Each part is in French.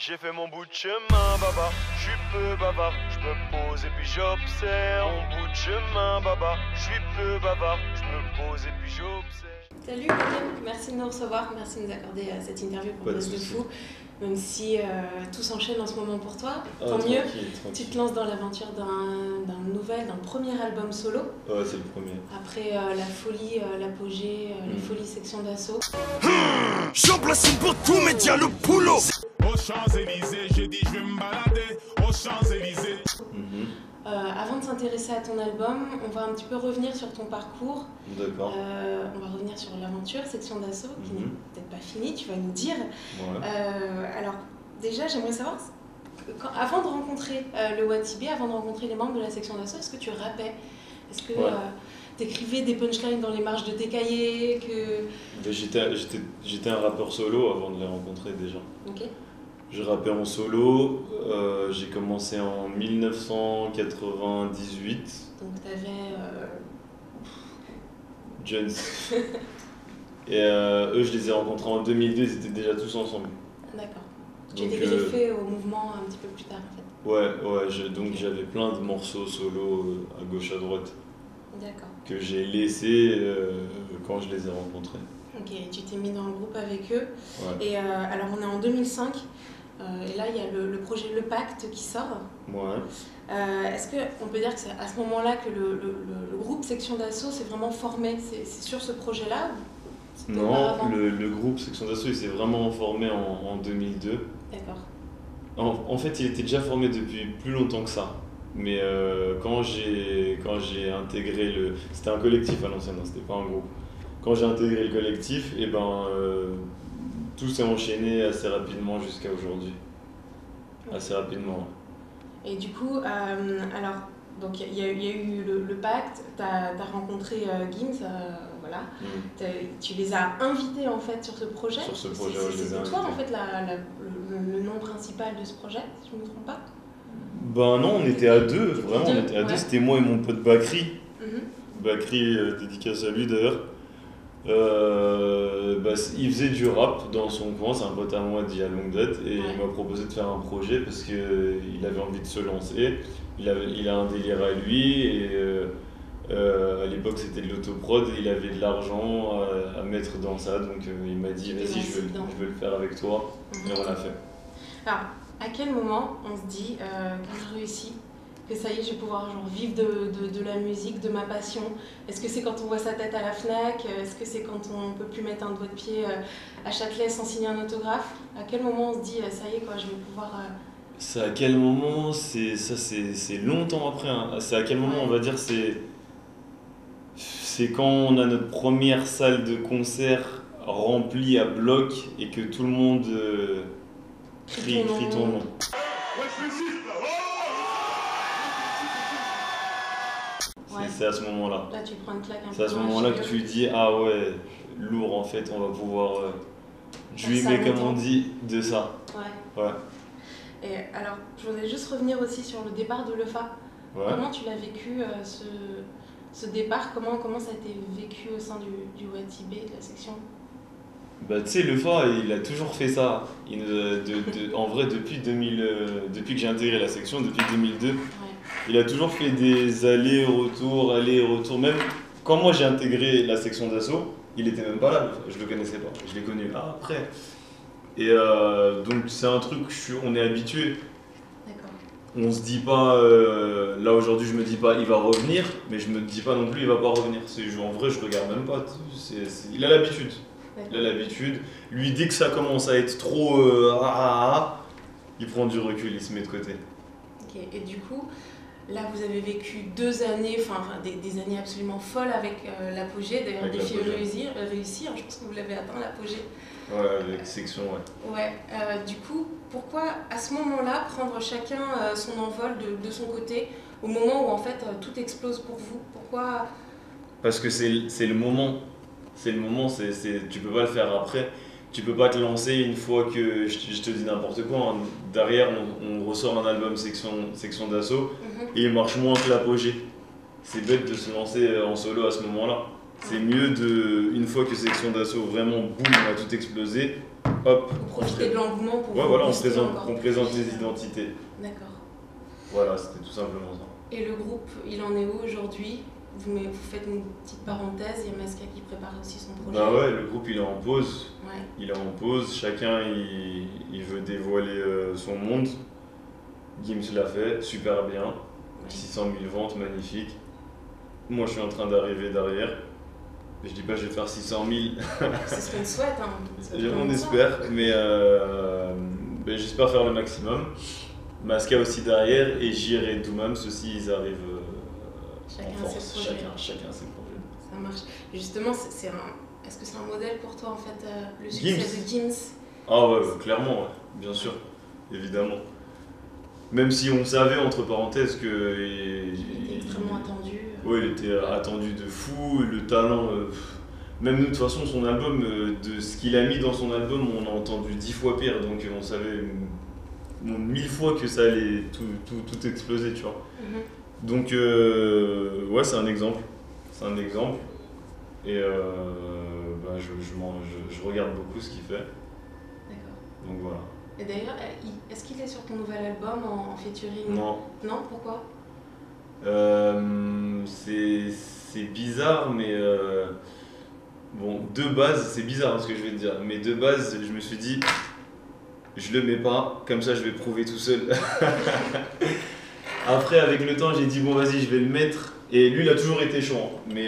J'ai fait mon bout de chemin, baba. Je suis peu bavard, je me pose et puis j'observe. Mon bout de chemin, baba. Je suis peu bavard, je me pose et puis j'observe. Salut Karim, merci de nous recevoir, merci de nous accorder cette interview pour Buzz de Fou. Même si tout s'enchaîne en ce moment pour toi, tant mieux. Tranquille. Tu te lances dans l'aventure d'un premier album solo. Ouais, c'est le premier. Après la folie, l'apogée, les folies section d'assaut. J'en place une pour tout média, le boulot. Aux Champs-Élysées, j'ai dit je vais me balader aux Champs-Élysées. Avant de s'intéresser à ton album, on va un petit peu revenir sur ton parcours. D'accord. On va revenir sur l'aventure section d'assaut, qui n'est peut-être pas finie, tu vas nous dire. Ouais. Alors, déjà, j'aimerais savoir, avant de rencontrer le Watibé, avant de rencontrer les membres de la section d'assaut, est-ce que tu rappais? Est-ce que tu écrivais des punchlines dans les marges de tes cahiers J'étais un rappeur solo avant de les rencontrer déjà. Ok. Je rappais en solo, j'ai commencé en 1998. Donc tu avais... Jones. Et eux, je les ai rencontrés en 2002, ils étaient déjà tous ensemble. D'accord. Tu étais greffé au mouvement un petit peu plus tard en fait. Ouais, donc j'avais plein de morceaux solo à gauche à droite. D'accord. Que j'ai laissés quand je les ai rencontrés. Ok, tu t'es mis dans le groupe avec eux. Ouais. Et alors on est en 2005, et là il y a le projet Le Pacte qui sort. Ouais. Est-ce qu'on peut dire que c'est à ce moment-là que le groupe Section d'Assaut s'est vraiment formé? C'est sur ce projet-là? Non, le groupe Section d'Assaut il s'est vraiment formé en 2002. D'accord. En fait, il était déjà formé depuis plus longtemps que ça. Mais quand j'ai intégré le... C'était un collectif à l'ancienne, hein, c'était pas un groupe. Quand j'ai intégré le collectif, et tout s'est enchaîné assez rapidement jusqu'à aujourd'hui. Assez rapidement. Et du coup, alors, donc il y a eu le pacte, tu as rencontré Gims, voilà. Tu les as invités en fait sur ce projet. Sur ce projet, je les ai invités. C'est toi en fait le nom principal de ce projet, si je ne me trompe pas? Ben non, on était à deux, vraiment, on était à deux. C'était moi et mon pote Bakri. Bakri, dédicace à lui d'ailleurs. Il faisait du rap dans son coin, c'est un pote à moi d'il y a longue date, et il m'a proposé de faire un projet parce qu'il avait envie de se lancer. Il a un délire à lui, et à l'époque c'était de l'autoprod, et il avait de l'argent à mettre dans ça, donc il m'a dit vas-y, je veux le faire avec toi, et on l'a fait. Alors, à quel moment on se dit que j'ai réussi, que ça y est, je vais pouvoir vivre de la musique, de ma passion? Est-ce que c'est quand on voit sa tête à la FNAC? Est-ce que c'est quand on ne peut plus mettre un doigt de pied à Châtelet sans signer un autographe? À quel moment on se dit ça y est, quoi, je vais pouvoir... C'est à quel moment? C'est longtemps après. Hein. C'est à quel moment, on va dire, c'est quand on a notre première salle de concert remplie à bloc et que tout le monde crie ton nom. C'est à ce moment-là. Là, tu prends une claque un peu. C'est à ce moment-là que tu dis ah ouais, lourd en fait, on va pouvoir jouer, comme on dit, de ça. Ouais. Et alors, je voudrais juste revenir aussi sur le départ de Lefa. Ouais. Comment tu l'as vécu ce départ? Comment ça a été vécu au sein du Watibé, de la section? Tu sais, Lefa, il a toujours fait ça. En vrai, depuis que j'ai intégré la section, depuis 2002, il a toujours fait des allers-retours. Même quand moi j'ai intégré la section d'assaut, il était même pas là, je le connaissais pas. Je l'ai connu après. Et donc c'est un truc, on est habitué. D'accord. On se dit pas, là aujourd'hui je me dis pas il va revenir, mais je me dis pas non plus il va pas revenir. En vrai je regarde même pas, il a l'habitude. Il a l'habitude. Lui, dès que ça commence à être trop il prend du recul, il se met de côté. Ok, et du coup, là vous avez vécu 2 années, des années absolument folles avec l'apogée, d'ailleurs défi réussi, je pense que vous l'avez atteint l'apogée. Ouais, avec section, Ouais, du coup, pourquoi à ce moment-là prendre chacun son envol de son côté, au moment où en fait tout explose pour vous? Pourquoi? Parce que c'est le moment. C'est le moment, tu peux pas le faire après. Tu peux pas te lancer une fois que, je te dis n'importe quoi, hein, derrière on ressort un album section d'assaut et il marche moins que l'apogée. C'est bête de se lancer en solo à ce moment-là. C'est mieux une fois que section d'assaut vraiment boum, on a tout explosé, hop. Vous profitez de l'engouement pour Ouais, vous voilà, booster encore on présente plus. les identités. D'accord. Voilà, c'était tout simplement ça. Et le groupe, il en est où aujourd'hui? Vous faites une petite parenthèse, il y a Masca qui prépare aussi son projet. Bah ouais, le groupe il est en pause. Ouais. Il est en pause, chacun il veut dévoiler son monde. Gims l'a fait, super bien. Ouais. 600 000 ventes, magnifique. Moi je suis en train d'arriver derrière. Je dis pas je vais faire 600 000. C'est ce qu'on souhaite. Hein. On espère, mais j'espère faire le maximum. Masca aussi derrière et JR et Doumams aussi ils arrivent Chacun en force. ses projets. Chacun ses projets. Ça marche. Justement, est-ce que c'est un modèle pour toi en fait, le succès de Gims? Ah ouais, clairement, ouais, bien sûr, évidemment. Même si on savait, entre parenthèses, que... Il était extrêmement attendu. Ouais, il était attendu de fou, le talent... Même nous, de toute façon, son album, de ce qu'il a mis dans son album, on a entendu 10 fois pire, donc on savait 1000 fois que ça allait tout exploser, tu vois. Mhm. Donc, ouais, c'est un exemple. C'est un exemple. Et je regarde beaucoup ce qu'il fait. D'accord. Donc voilà. Et d'ailleurs, est-ce qu'il est sur ton nouvel album en featuring? Non. Non, pourquoi? C'est bizarre, mais bon, de base, c'est bizarre ce que je vais te dire, mais de base, je me suis dit, je le mets pas, comme ça je vais prouver tout seul. Après, avec le temps, j'ai dit, bon, vas-y, je vais le mettre. Et lui, il a toujours été chaud, hein. Mais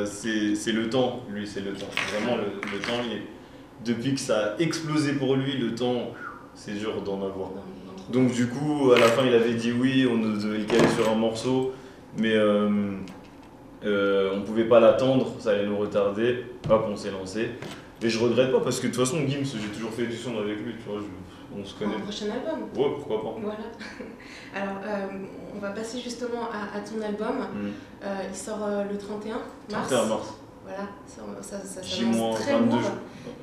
c'est le temps, lui, c'est le temps. Vraiment, le temps, depuis que ça a explosé pour lui, le temps, c'est dur d'en avoir. Donc du coup, à la fin, il avait dit oui, on devait le caler sur un morceau, mais on pouvait pas l'attendre, ça allait nous retarder. Hop, on s'est lancé. Et je regrette pas parce que de toute façon, Gims, j'ai toujours fait du son avec lui, tu vois, on se connaît. Un prochain album? Ouais, pourquoi pas. Voilà. Alors, on va passer justement à ton album. Il sort le 31 mars. 31 mars. Voilà, ça J-22 s'annonce très lourd. jours.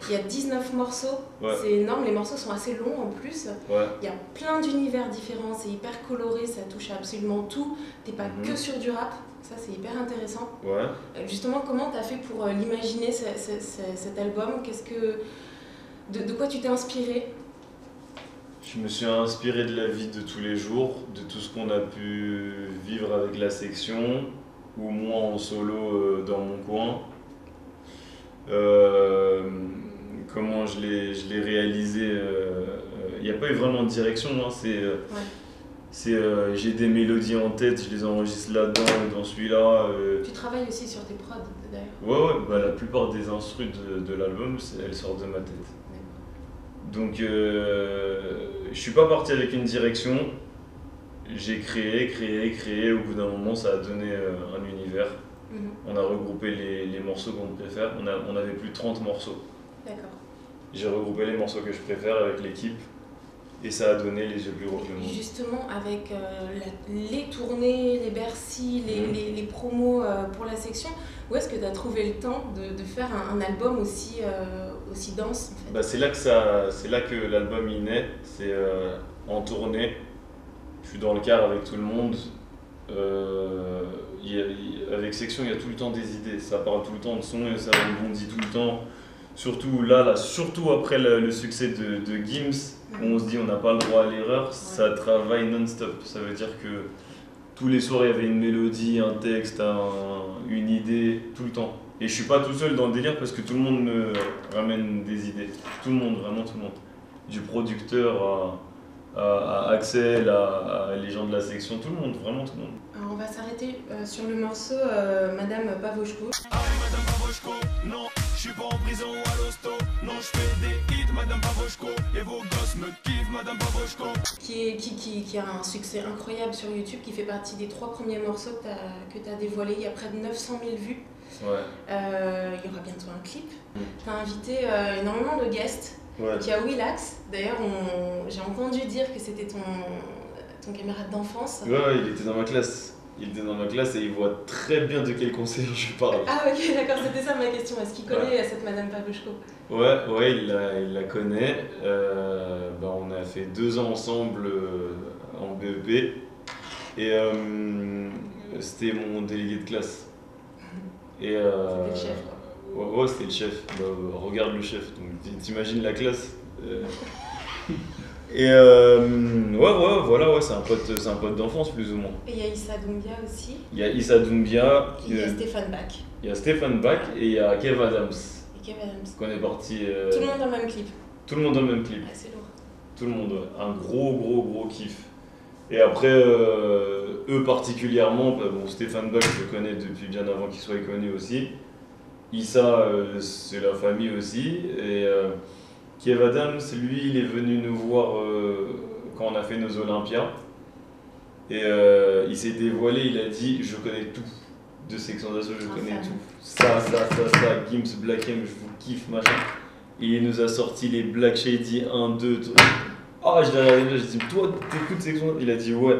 Il y a 19 morceaux, Ouais. c'est énorme, les morceaux sont assez longs en plus. Ouais. Il y a plein d'univers différents, c'est hyper coloré, ça touche à absolument tout. T'es pas que sur du rap, ça c'est hyper intéressant. Ouais. Justement, comment t'as fait pour l'imaginer cet album? De quoi tu t'es inspiré? Je me suis inspiré de la vie de tous les jours, de tout ce qu'on a pu vivre avec la section, ou moi en solo dans mon coin. Comment je l'ai réalisé, il n'y a pas eu vraiment de direction, hein, j'ai des mélodies en tête, je les enregistre là-dedans et dans celui-là. Tu travailles aussi sur tes prods d'ailleurs? Ouais, bah, la plupart des instrus de l'album, elles sortent de ma tête. Donc je suis pas parti avec une direction, j'ai créé, au bout d'un moment ça a donné un univers. On a regroupé les morceaux qu'on préfère, on avait plus de 30 morceaux. D'accord. J'ai regroupé les morceaux que je préfère avec l'équipe et ça a donné Les Yeux plus gros que le monde. Justement, avec les tournées, les Bercy, les promos pour la section, où est-ce que tu as trouvé le temps de faire un album aussi dense en fait? Bah, c'est là que l'album il naît, c'est en tournée. Je suis dans le car avec tout le monde. Avec Section, il y a tout le temps des idées, ça parle tout le temps de son et ça rebondit tout le temps. Surtout après le succès de Gims, où on se dit on n'a pas le droit à l'erreur, ça travaille non-stop. Ça veut dire que tous les soirs il y avait une mélodie, un texte, une idée, tout le temps. Et je suis pas tout seul dans le délire parce que tout le monde me ramène des idées. Tout le monde, vraiment tout le monde. Du producteur à Axel, à les gens de la section, tout le monde, vraiment tout le monde. Alors on va s'arrêter sur le morceau Madame Pavoshko. Aïe, Madame Pavoshko, non, je suis pas en prison ou à l'hosto. Non, je fais des hits, Madame Pavoshko, et vos gosses me kiffent, Madame Pavoshko. Qui a un succès incroyable sur YouTube, qui fait partie des 3 premiers morceaux que tu as dévoilés. Il y a près de 900 000 vues. Ouais. Il y aura bientôt un clip. Tu as invité énormément de guests. Ouais. Tu as Willax, d'ailleurs j'ai entendu dire que c'était ton camarade d'enfance. Ouais, il était dans ma classe. Il était dans ma classe et il voit très bien de quel conseil je parle. Ah ok, d'accord, c'était ça ma question. Est-ce qu'il connaît cette Madame Pavoshko? Ouais, il la connaît. On a fait 2 ans ensemble en BEP. Et c'était mon délégué de classe. Et, c'était le chef quoi. Ouais, c'était le chef. Regarde le chef. Donc t'imagines la classe. Et voilà, c'est un pote d'enfance plus ou moins. Et il y a Issa Doumbia aussi. Il y a Issa Doumbia, Il y a Stéphane Bach. il y a Stéphane Bach et il y a Kev Adams. Et Kev Adams. Qu'on est parti. Tout le monde dans le même clip. Tout le monde dans le même clip. Ouais, c'est lourd. Tout le monde, ouais. Un gros kiff. Et après, eux particulièrement, bon, Stéphane Bach, je le connais depuis bien avant qu'il soit connu aussi. Issa, c'est la famille aussi. Et Kev Adams, lui, il est venu nous voir quand on a fait nos Olympias. Et il s'est dévoilé, il a dit je connais tout de Section d'Assaut, je connais tout. Ça, Gims, Black M, je vous kiffe, machin. Et il nous a sorti les Black Shady 1, 2, 3. Ah, je l'ai regardé, j'ai dit toi, t'écoutes Section d'Assaut? Il a dit ouais.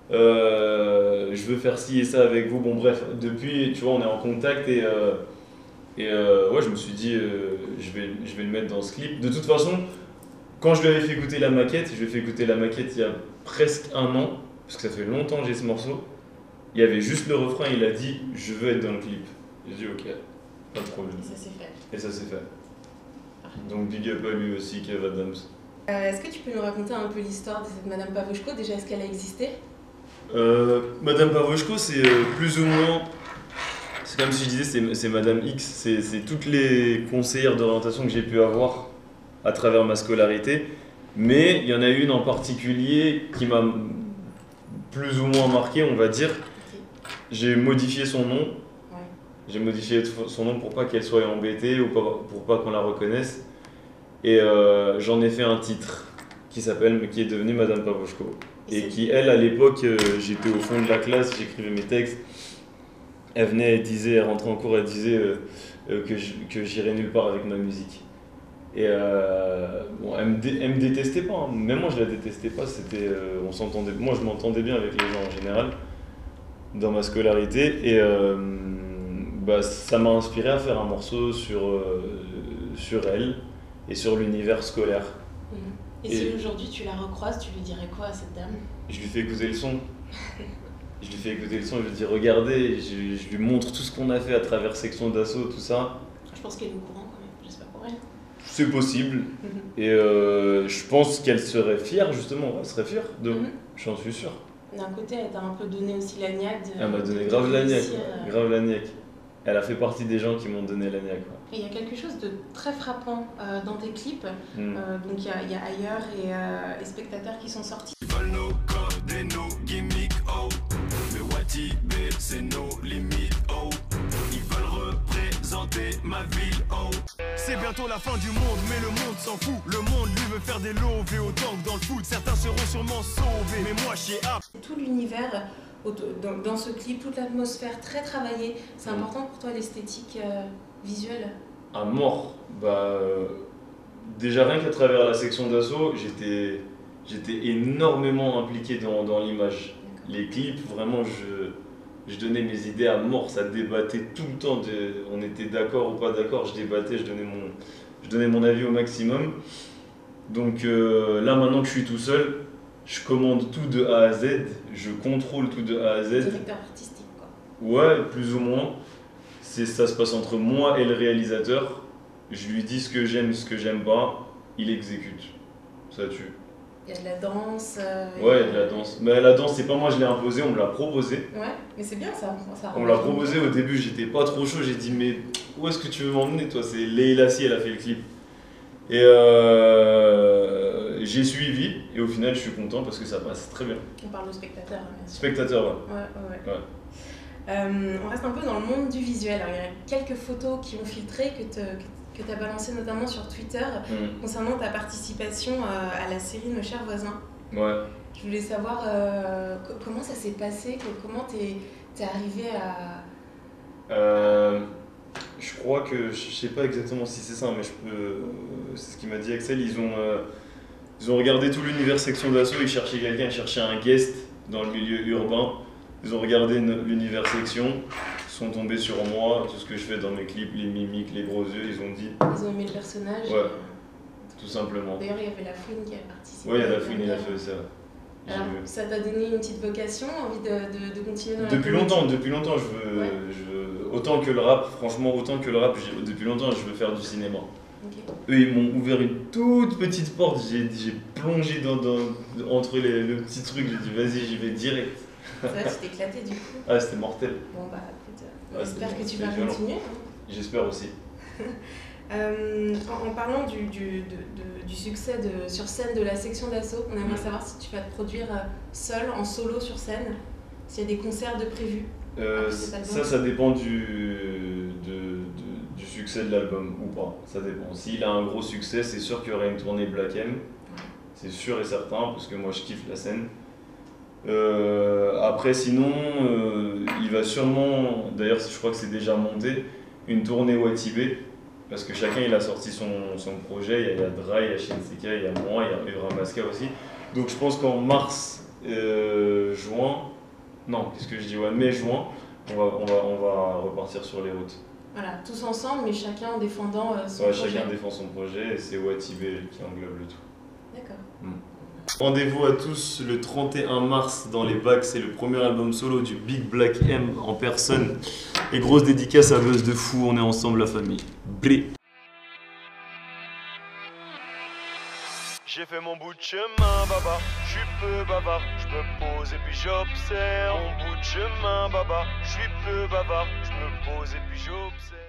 Je veux faire ci et ça avec vous. Bon, bref, depuis, tu vois, on est en contact et ouais, je me suis dit je vais le mettre dans ce clip. De toute façon, quand je lui avais fait écouter la maquette, je lui ai fait écouter la maquette il y a presque un an. Parce que ça fait longtemps que j'ai ce morceau. Il y avait juste le refrain, il a dit je veux être dans le clip. J'ai dit ok, pas de problème. Et ça s'est fait. Donc big up à lui aussi, Kev Adams. Est-ce que tu peux nous raconter un peu l'histoire de cette Madame Pavoshko? Déjà, est-ce qu'elle a existé? Madame Pavoshko, c'est plus ou moins. C'est comme si je disais, c'est Madame X. C'est toutes les conseillères d'orientation que j'ai pu avoir à travers ma scolarité. Mais il y en a une en particulier qui m'a plus ou moins marqué, on va dire. J'ai modifié son nom. Ouais. J'ai modifié son nom pour pas qu'elle soit embêtée ou pour pas qu'on la reconnaisse. Et j'en ai fait un titre qui est devenu Madame Pavoshko. Et qui, elle, à l'époque, j'étais au fond de la classe, j'écrivais mes textes. Elle venait, elle rentrait en cours, elle disait que j'irais nulle part avec ma musique. Et bon, elle me détestait pas, hein. Même moi je la détestais pas, on s'entendait, moi je m'entendais bien avec les gens en général dans ma scolarité et ça m'a inspiré à faire un morceau sur elle et sur l'univers scolaire. Et si aujourd'hui tu la recroises, tu lui dirais quoi à cette dame? Je lui fais écouter le son. Je lui dis regardez, je lui montre tout ce qu'on a fait à travers Section d'Assaut, tout ça. Je pense qu'elle est au courant quand même, j'espère pour elle. C'est possible. Et je pense qu'elle serait fière, justement. Elle serait fière de moi. J'en suis sûr. D'un côté, elle t'a un peu donné aussi la niaque. Elle m'a donné grave la niaque. Grave la niaque. Elle a fait partie des gens qui m'ont donné la niaque. Et il y a quelque chose de très frappant dans tes clips. Donc il y a Ailleurs et Spectateurs qui sont sortis. Ils veulent nos codes et nos gimmicks, oh. Mais Watibé, c'est nos limites, oh. Ils veulent représenter ma ville, oh. C'est bientôt la fin du monde, mais le monde s'en fout. Le monde, lui, veut faire des lovés autant que dans le foot. Certains seront sûrement sauvés, mais moi, chez A. Tout l'univers dans ce clip, toute l'atmosphère très travaillée. C'est important pour toi l'esthétique visuelle? À mort. Déjà rien qu'à travers la Section d'Assaut, j'étais énormément impliqué dans l'image. Les clips, vraiment, je donnais mes idées à mort, ça débattait tout le temps. On était d'accord ou pas d'accord, je débattais, je donnais mon avis au maximum. Donc là, maintenant que je suis tout seul, je commande tout de A à Z, je contrôle tout de A à Z. Directeur artistique, quoi. Ouais, plus ou moins. Ça se passe entre moi et le réalisateur. Je lui dis ce que j'aime pas, il exécute. Ça tue. Il y a de la danse. Ouais, il y a de la danse. Mais la danse, c'est pas moi, je l'ai imposé, on me l'a proposé. Ouais, mais c'est bien ça. On me l'a proposé au début, j'étais pas trop chaud, j'ai dit mais où est-ce que tu veux m'emmener toi? C'est Leila Si, elle a fait le clip. Et j'ai suivi et au final je suis content parce que ça passe très bien. On parle de Spectateurs, hein, bien sûr. Spectateurs, ouais. Ouais. On reste un peu dans le monde du visuel. Alors, il y a quelques photos qui ont filtré que tu as balancées notamment sur Twitter concernant ta participation à la série Nos chers voisins. Ouais. Je voulais savoir comment ça s'est passé, comment t'es arrivé à... Je crois que, je sais pas exactement si c'est ça, mais c'est ce qu'il m'a dit Axel, ils ont regardé tout l'univers Section d'Assaut, ils cherchaient quelqu'un, ils cherchaient un guest dans le milieu urbain. Ils ont regardé l'univers Section, sont tombés sur moi, tout ce que je fais dans mes clips, les mimiques, les gros yeux, ils ont dit... Ils ont aimé le personnage. Ouais, tout simplement. D'ailleurs, il y avait La Fouine qui a participé. Ouais, il y a La Fouine, il a fait ça. Alors, ça t'a donné une petite vocation, envie de continuer dans la Depuis longtemps, je veux autant que le rap, franchement, depuis longtemps, je veux faire du cinéma. Ok. Eux, ils m'ont ouvert une toute petite porte, j'ai plongé entre le petit truc, j'ai dit vas-y, j'y vais direct. Ça, tu t'es éclaté du coup. Ah, c'était mortel. Bon bah écoute, Ouais, j'espère que tu c'était vas violent. continuer. Hein. J'espère aussi. En parlant du succès sur scène de la section d'assaut, on aimerait savoir si tu vas te produire seul, en solo sur scène, s'il y a des concerts de prévus. Ça dépend du succès de l'album ou pas. Ça dépend. S'il a un gros succès, c'est sûr qu'il y aura une tournée Black M. C'est sûr et certain, parce que moi je kiffe la scène. Après, sinon, il va sûrement, d'ailleurs, je crois que c'est déjà monté, une tournée Watibé. Parce que chacun il a sorti son projet, il y a Dry, il y a Shinsekai, il y a moi, il y a Evra Maska aussi. Donc je pense qu'en mars, juin, non, qu'est-ce que je dis, ouais, mai-juin, on va repartir sur les routes. Voilà, tous ensemble, mais chacun en défendant son Ouais, projet. chacun défend son projet et c'est Watibé qui englobe le tout. D'accord. Rendez-vous à tous le 31 mars dans les bacs, c'est le premier album solo du Big Black M en personne. Et grosse dédicace à Buzz de Fou, on est ensemble la famille. Blé. J'ai fait mon bout de chemin, baba, je suis peu bavard, je me pose et puis j'observe. Mon bout de chemin, baba, je suis peu bavard, je me pose et puis j'observe.